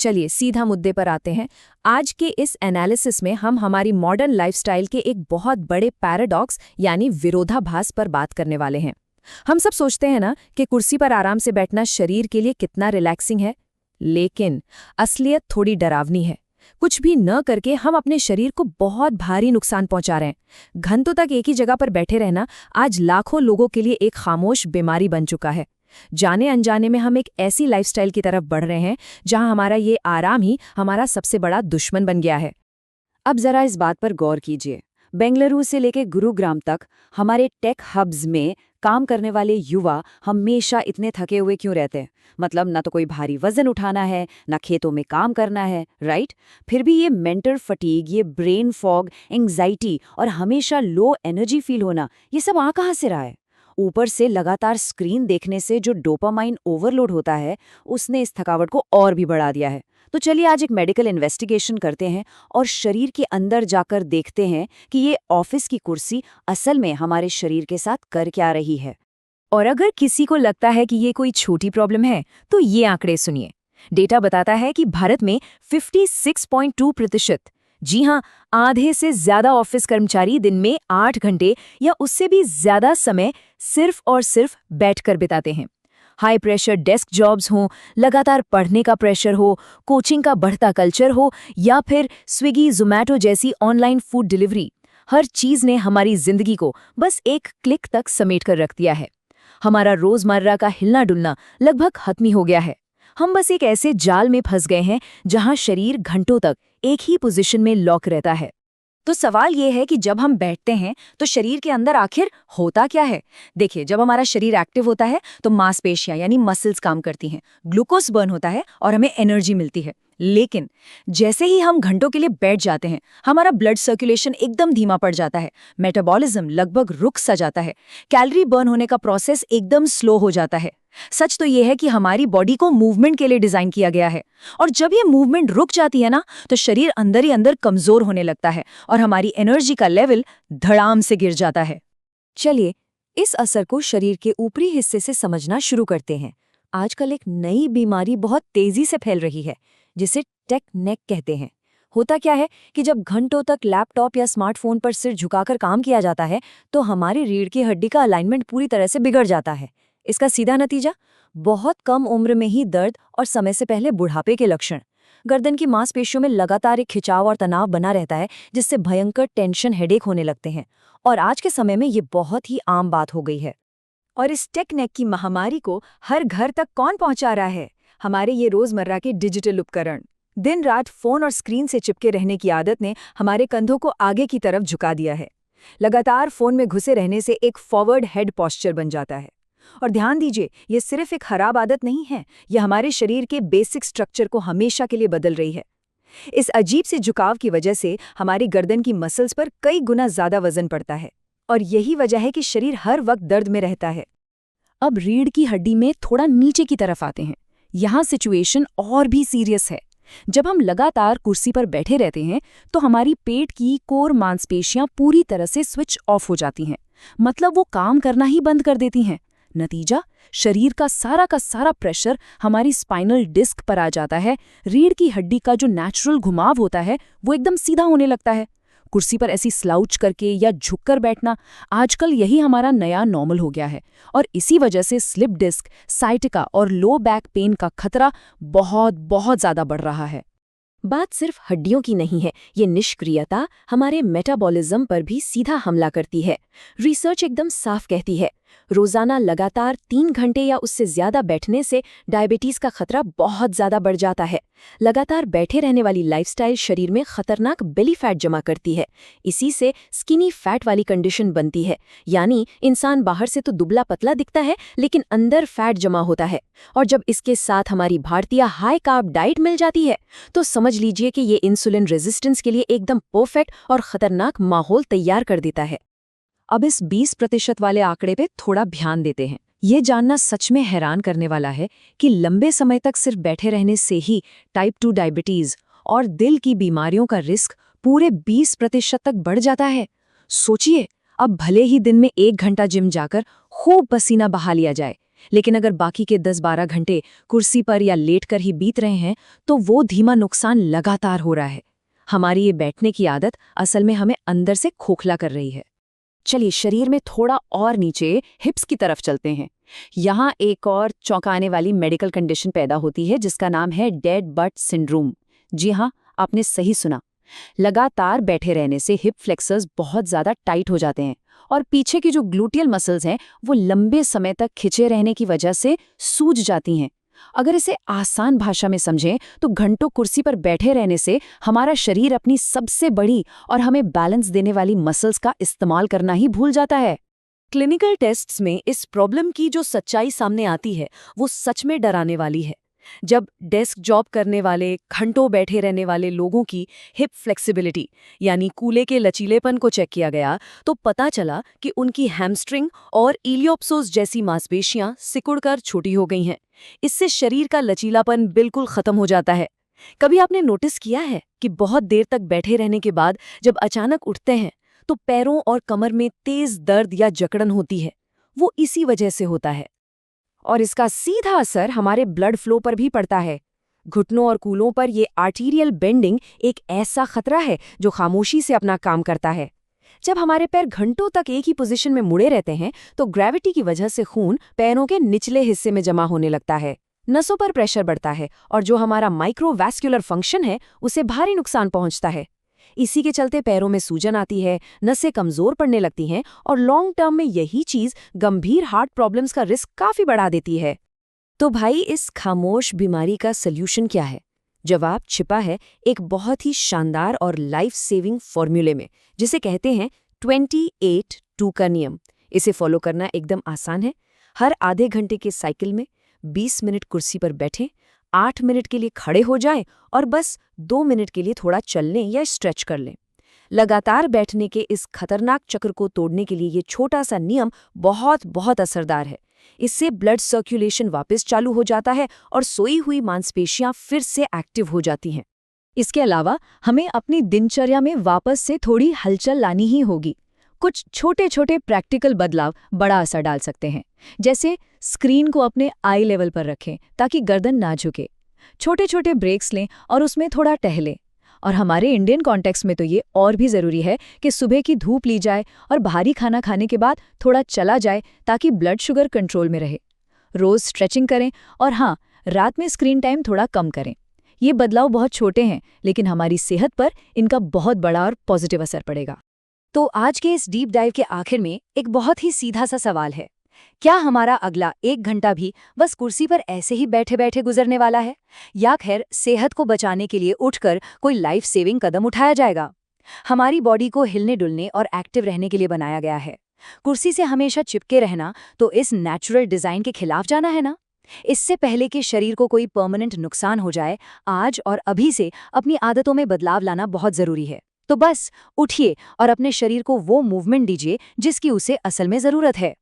चलिए सीधा मुद्दे पर आते हैं। आज के इस एनालिसिस में हम हमारी मॉडर्न लाइफस्टाइल के एक बहुत बड़े पैराडॉक्स यानी विरोधाभास पर बात करने वाले हैं। हम सब सोचते हैं ना कि कुर्सी पर आराम से बैठना शरीर के लिए कितना रिलैक्सिंग है, लेकिन असलियत थोड़ी डरावनी है। कुछ भी न करके हम अपने शरीर को बहुत भारी नुकसान पहुंचा रहे हैं। घंटों तक एक ही जगह पर बैठे रहना आज लाखों लोगों के लिए एक खामोश बीमारी बन चुका है। जाने अनजाने में हम एक ऐसी लाइफस्टाइल की तरफ बढ़ रहे हैं जहां हमारा ये आराम ही हमारा सबसे बड़ा दुश्मन बन गया है। अब जरा इस बात पर गौर कीजिए। बेंगलुरु से लेकर गुरुग्राम तक हमारे टेक हब्स में काम करने वाले युवा हमेशा इतने थके हुए क्यों रहते हैं? मतलब ना तो कोई भारी वजन उठाना है, ना खेतों में काम करना है, राइट? फिर भी ये मेंटल फटीग, ये ब्रेन फॉग, एंग्जाइटी और हमेशा लो एनर्जी फील होना, ये सब आ कहाँ से रहा है? ऊपर से लगातार स्क्रीन देखने से जो डोपामाइन ओवरलोड होता है, उसने इस थकावट को और भी बढ़ा दिया है। तो चलिए आज एक मेडिकल इन्वेस्टिगेशन करते हैं और शरीर के अंदर जाकर देखते हैं कि ये ऑफिस की कुर्सी असल में हमारे शरीर के साथ कर क्या रही है। और अगर किसी को लगता है कि ये कोई छोटी प्रॉब्लम है, तो ये आंकड़े सुनिए। डेटा बताता है कि भारत में 56.2%, जी हाँ, आधे से ज्यादा ऑफिस कर्मचारी दिन में 8 घंटे या उससे भी ज्यादा समय सिर्फ और सिर्फ बैठकर बिताते हैं। हाई प्रेशर डेस्क जॉब्स हों, लगातार पढ़ने का प्रेशर हो, कोचिंग का बढ़ता कल्चर हो या फिर स्विगी जोमैटो जैसी ऑनलाइन फूड डिलीवरी, हर चीज ने हमारी जिंदगी को बस एक क्लिक तक समेट कर रख दिया है। हमारा रोजमर्रा का हिलना डुलना लगभग खत्म ही हो गया है। हम बस एक ऐसे जाल में फंस गए हैं जहां शरीर घंटों तक एक ही पोजीशन में लॉक रहता है। तो सवाल ये है कि जब हम बैठते हैं तो शरीर के अंदर आखिर होता क्या है? देखिए, जब हमारा शरीर एक्टिव होता है तो मांसपेशियां यानी मसल्स काम करती हैं, ग्लूकोज बर्न होता है और हमें एनर्जी मिलती है। लेकिन जैसे ही हम घंटों के लिए बैठ जाते हैं, हमारा ब्लड सर्कुलेशन एकदम धीमा पड़ जाता है, मेटाबॉलिज्म लगभग रुक सा जाता है, कैलोरी बर्न होने का प्रोसेस एकदम स्लो हो जाता है। सच तो ये है कि हमारी बॉडी को मूवमेंट के लिए डिजाइन किया गया है, और जब ये मूवमेंट रुक जाती है ना, तो शरीर अंदर ही अंदर कमजोर होने लगता है और हमारी एनर्जी का लेवल धड़ाम से गिर जाता है। चलिए इस असर को शरीर के ऊपरी हिस्से से समझना शुरू करते हैं। आजकल एक नई बीमारी बहुत तेजी से फैल रही है, जिसे टेक नेक कहते हैं। होता क्या है कि जब घंटों तक लैपटॉप या स्मार्टफोन पर सिर झुकाकर काम किया जाता है, तो हमारी रीढ़ की हड्डी का अलाइनमेंट पूरी तरह से बिगड़ जाता है। इसका सीधा नतीजा बहुत कम उम्र में ही दर्द और समय से पहले बुढ़ापे के लक्षण। गर्दन की मांसपेशियों में लगातार एक खिंचाव और तनाव बना रहता है, जिससे भयंकर टेंशन हेडेक होने लगते हैं। और आज के समय में ये बहुत ही आम बात हो गई है। और इस टेक नेक की महामारी को हर घर तक कौन पहुंचा रहा है? हमारे ये रोजमर्रा के डिजिटल उपकरण। दिन रात फोन और स्क्रीन से चिपके रहने की आदत ने हमारे कंधों को आगे की तरफ झुका दिया है। लगातार फोन में घुसे रहने से एक फॉरवर्ड हेड पॉस्चर बन जाता है। और ध्यान दीजिए, ये सिर्फ एक खराब आदत नहीं है, यह हमारे शरीर के बेसिक स्ट्रक्चर को हमेशा के लिए बदल रही है। इस अजीब से झुकाव की वजह से हमारी गर्दन की मसल्स पर कई गुना ज्यादा वजन पड़ता है, और यही वजह है कि शरीर हर वक्त दर्द में रहता है। अब रीढ़ की हड्डी में थोड़ा नीचे की तरफ आते हैं। यहाँ सिचुएशन और भी सीरियस है। जब हम लगातार कुर्सी पर बैठे रहते हैं तो हमारी पेट की कोर मांसपेशियां पूरी तरह से स्विच ऑफ हो जाती हैं, मतलब वो काम करना ही बंद कर देती हैं। नतीजा, शरीर का सारा प्रेशर हमारी स्पाइनल डिस्क पर आ जाता है। रीढ़ की हड्डी का जो नेचुरल घुमाव होता है वो एकदम सीधा होने लगता है। कुर्सी पर ऐसी स्लाउच करके या झुककर बैठना आजकल यही हमारा नया नॉर्मल हो गया है, और इसी वजह से स्लिप डिस्क, साइटिका और लो बैक पेन का खतरा बहुत ज्यादा बढ़ रहा है। बात सिर्फ हड्डियों की नहीं है, ये निष्क्रियता हमारे मेटाबॉलिज्म पर भी सीधा हमला करती है। रिसर्च एकदम साफ कहती है, रोजाना लगातार 3 घंटे या उससे ज्यादा बैठने से डायबिटीज का खतरा बहुत ज्यादा बढ़ जाता है। लगातार बैठे रहने वाली लाइफस्टाइल शरीर में खतरनाक बेली फैट जमा करती है। इसी से स्किनी फैट वाली कंडीशन बनती है, यानी इंसान बाहर से तो दुबला पतला दिखता है लेकिन अंदर फैट जमा होता है। और जब इसके साथ हमारी भारतीय हाई कार्ब डाइट मिल जाती है, तो समझ लीजिए कि ये इंसुलिन रेजिस्टेंस के लिए एकदम परफेक्ट और खतरनाक माहौल तैयार कर देता है। अब इस 20% वाले आंकड़े पे थोड़ा ध्यान देते हैं। ये जानना सच में हैरान करने वाला है कि लंबे समय तक सिर्फ बैठे रहने से ही टाइप 2 डायबिटीज और दिल की बीमारियों का रिस्क पूरे 20% तक बढ़ जाता है। सोचिए, अब भले ही दिन में 1 घंटा जिम जाकर खूब पसीना बहा लिया जाए, लेकिन अगर बाकी के 10-12 घंटे कुर्सी पर या लेट कर ही बीत रहे हैं तो वो धीमा नुकसान लगातार हो रहा है। हमारी ये बैठने की आदत असल में हमें अंदर से खोखला कर रही है। चलिए शरीर में थोड़ा और नीचे हिप्स की तरफ चलते हैं। यहाँ एक और चौंकाने वाली मेडिकल कंडीशन पैदा होती है जिसका नाम है डेड बट सिंड्रोम। जी हाँ, आपने सही सुना। लगातार बैठे रहने से हिप फ्लेक्सर्स बहुत ज़्यादा टाइट हो जाते हैं और पीछे की जो ग्लूटियल मसल्स हैं वो लंबे समय तक खिंचे रहने की वजह से सूज जाती हैं। अगर इसे आसान भाषा में समझें तो घंटों कुर्सी पर बैठे रहने से हमारा शरीर अपनी सबसे बड़ी और हमें बैलेंस देने वाली मसल्स का इस्तेमाल करना ही भूल जाता है। क्लिनिकल टेस्ट्स में इस प्रॉब्लम की जो सच्चाई सामने आती है वो सच में डराने वाली है। जब डेस्क जॉब करने वाले घंटों बैठे रहने वाले लोगों की हिप फ्लेक्सिबिलिटी यानी कूल्हे के लचीलेपन को चेक किया गया तो पता चला कि उनकी हैमस्ट्रिंग और इलियोप्सोस जैसी मांसपेशियां सिकुड़कर छोटी हो गई हैं। इससे शरीर का लचीलापन बिल्कुल खत्म हो जाता है। कभी आपने नोटिस किया है कि बहुत देर तक बैठे रहने के बाद जब अचानक उठते हैं तो पैरों और कमर में तेज दर्द या जकड़न होती है? वो इसी वजह से होता है। और इसका सीधा असर हमारे ब्लड फ्लो पर भी पड़ता है। घुटनों और कूलों पर ये आर्टीरियल बेंडिंग एक ऐसा खतरा है जो खामोशी से अपना काम करता है। जब हमारे पैर घंटों तक एक ही पोजीशन में मुड़े रहते हैं तो ग्रेविटी की वजह से खून पैरों के निचले हिस्से में जमा होने लगता है। नसों पर प्रेशर बढ़ता है और जो हमारा माइक्रोवैस्कुलर फंक्शन है उसे भारी नुकसान पहुंचता है। इसी के चलते पैरों में सूजन आती है, नसें कमजोर पड़ने लगती हैं और लॉन्ग टर्म में यही चीज गंभीर हार्ट प्रॉब्लम्स का रिस्क काफी बढ़ा देती है। तो भाई इस खामोश बीमारी का सल्यूशन क्या है? जवाब छिपा है एक बहुत ही शानदार और लाइफ सेविंग फॉर्मूले में, जिसे कहते हैं 28-2 का नियम। इसे फॉलो करना एकदम आसान है। हर आधे घंटे के साइकिल में 20 मिनट कुर्सी पर बैठें, 8 मिनट के लिए खड़े हो जाएं और बस 2 मिनट के लिए थोड़ा चल लें या स्ट्रेच कर लें। लगातार बैठने के इस खतरनाक चक्र को तोड़ने के लिए ये छोटा सा नियम बहुत बहुत असरदार है। इससे ब्लड सर्कुलेशन वापस चालू हो जाता है और सोई हुई मांसपेशियां फिर से एक्टिव हो जाती हैं। इसके अलावा हमें अपनी दिनचर्या में वापस से थोड़ी हलचल लानी ही होगी। कुछ छोटे छोटे प्रैक्टिकल बदलाव बड़ा असर डाल सकते हैं। जैसे स्क्रीन को अपने आई लेवल पर रखें ताकि गर्दन ना झुके। छोटे छोटे ब्रेक्स लें और उसमें थोड़ा टहलें। और हमारे इंडियन कॉन्टेक्स्ट में तो ये और भी ज़रूरी है कि सुबह की धूप ली जाए और भारी खाना खाने के बाद थोड़ा चला जाए ताकि ब्लड शुगर कंट्रोल में रहे। रोज़ स्ट्रेचिंग करें और हाँ, रात में स्क्रीन टाइम थोड़ा कम करें। ये बदलाव बहुत छोटे हैं लेकिन हमारी सेहत पर इनका बहुत बड़ा और पॉजिटिव असर पड़ेगा। तो आज के इस डीप डाइव के आखिर में एक बहुत ही सीधा सा सवाल है, क्या हमारा अगला 1 घंटा भी बस कुर्सी पर ऐसे ही बैठे बैठे गुजरने वाला है, या खैर सेहत को बचाने के लिए उठकर कोई लाइफ सेविंग कदम उठाया जाएगा? हमारी बॉडी को हिलने डुलने और एक्टिव रहने के लिए बनाया गया है। कुर्सी से हमेशा चिपके रहना तो इस नेचुरल डिजाइन के खिलाफ जाना है ना? इससे पहले कि शरीर को कोई परमानेंट नुकसान हो जाए, आज और अभी से अपनी आदतों में बदलाव लाना बहुत जरूरी है। तो बस उठिए और अपने शरीर को वो मूवमेंट दीजिए जिसकी उसे असल में जरूरत है।